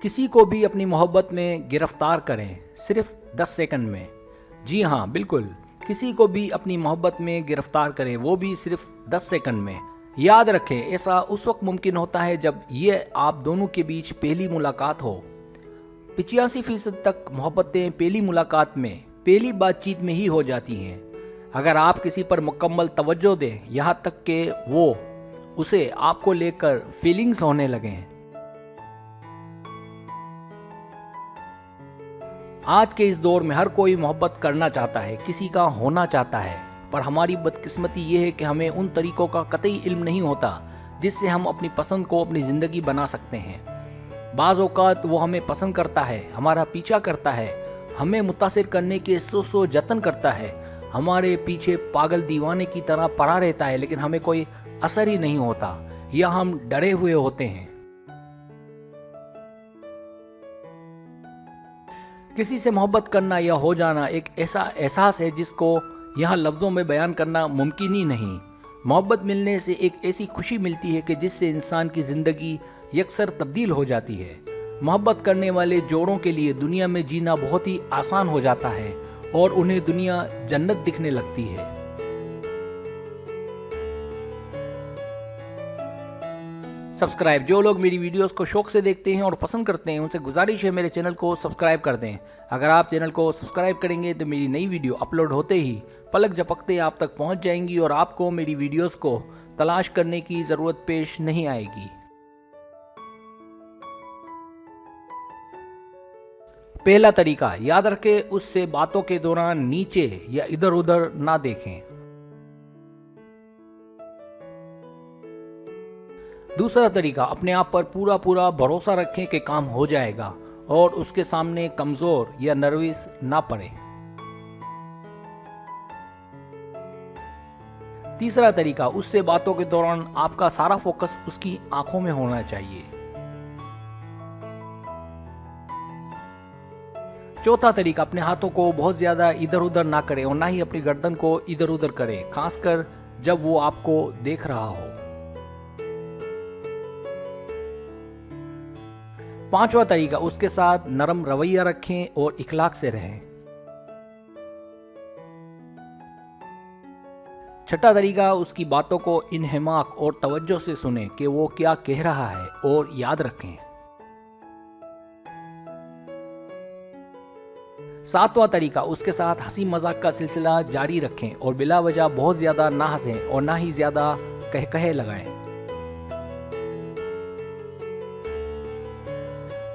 किसी को भी अपनी मोहब्बत में गिरफ्तार करें सिर्फ 10 सेकंड में। जी हाँ, बिल्कुल, किसी को भी अपनी मोहब्बत में गिरफ्तार करें, वो भी सिर्फ 10 सेकंड में। याद रखें, ऐसा उस वक्त मुमकिन होता है जब ये आप दोनों के बीच पहली मुलाकात हो। 85% तक मोहब्बतें पहली मुलाकात में, पहली बातचीत में ही हो जाती हैं। अगर आप किसी पर मुकम्मल तवज्जो दें, यहाँ तक कि वो उसे आपको लेकर फीलिंग्स होने लगें। आज के इस दौर में हर कोई मोहब्बत करना चाहता है, किसी का होना चाहता है, पर हमारी बदकिस्मती ये है कि हमें उन तरीकों का कतई इल्म नहीं होता जिससे हम अपनी पसंद को अपनी ज़िंदगी बना सकते हैं। बाज़ औक़ात वो हमें पसंद करता है, हमारा पीछा करता है, हमें मुतासिर करने के सौ जतन करता है, हमारे पीछे पागल दीवाने की तरह पड़ा रहता है, लेकिन हमें कोई असर ही नहीं होता या हम डरे हुए होते हैं। किसी से मोहब्बत करना या हो जाना एक ऐसा एहसास है जिसको यहाँ लफ्ज़ों में बयान करना मुमकिन ही नहीं। मोहब्बत मिलने से एक ऐसी खुशी मिलती है कि जिससे इंसान की ज़िंदगी यकसर तब्दील हो जाती है। मोहब्बत करने वाले जोड़ों के लिए दुनिया में जीना बहुत ही आसान हो जाता है और उन्हें दुनिया जन्नत दिखने लगती है। सब्सक्राइब, जो लोग मेरी वीडियोस को शौक से देखते हैं और पसंद करते हैं, उनसे गुजारिश है मेरे चैनल को सब्सक्राइब कर दें। अगर आप चैनल को सब्सक्राइब करेंगे तो मेरी नई वीडियो अपलोड होते ही पलक झपकते आप तक पहुंच जाएंगी और आपको मेरी वीडियोस को तलाश करने की ज़रूरत पेश नहीं आएगी। पहला तरीका, याद रखें, उससे बातों के दौरान नीचे या इधर उधर ना देखें। दूसरा तरीका, अपने आप पर पूरा भरोसा रखें कि काम हो जाएगा और उसके सामने कमज़ोर या नर्वस ना पड़े। तीसरा तरीका, उससे बातों के दौरान आपका सारा फोकस उसकी आंखों में होना चाहिए। चौथा तरीका, अपने हाथों को बहुत ज़्यादा इधर उधर ना करें और ना ही अपनी गर्दन को इधर उधर करें, खासकर जब वो आपको देख रहा हो। पांचवा तरीका, उसके साथ नरम रवैया रखें और इखलाक से रहें। छठा तरीका, उसकी बातों को इन्हिमाक और तवज्जो से सुनें कि वो क्या कह रहा है और याद रखें। सातवां तरीका, उसके साथ हंसी मजाक का सिलसिला जारी रखें और बिला वजह बहुत ज्यादा ना हंसें और ना ही ज्यादा कहकहे लगाएं।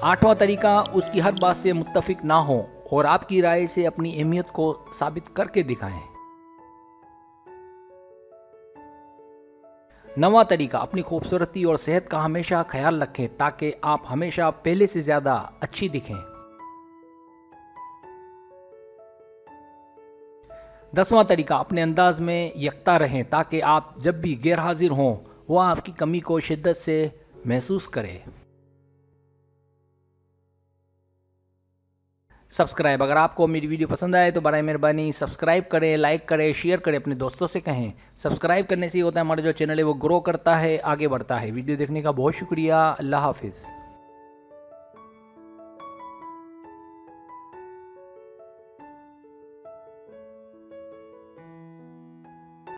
आठवां तरीका, उसकी हर बात से मुत्तफिक ना हो और आपकी राय से अपनी अहमियत को साबित करके दिखाएं। नवां तरीका, अपनी खूबसूरती और सेहत का हमेशा ख्याल रखें ताकि आप हमेशा पहले से ज़्यादा अच्छी दिखें। 10वां तरीका, अपने अंदाज में यकता रहें ताकि आप जब भी गैर हाजिर हों वह आपकी कमी को शिद्दत से महसूस करें। सब्सक्राइब, अगर आपको मेरी वीडियो पसंद आए तो बराए मेहरबानी सब्सक्राइब करें, लाइक करें, शेयर करें, अपने दोस्तों से कहें। सब्सक्राइब करने से ही होता है हमारा जो चैनल है वो ग्रो करता है, आगे बढ़ता है। वीडियो देखने का बहुत शुक्रिया। अल्लाह हाफिज़।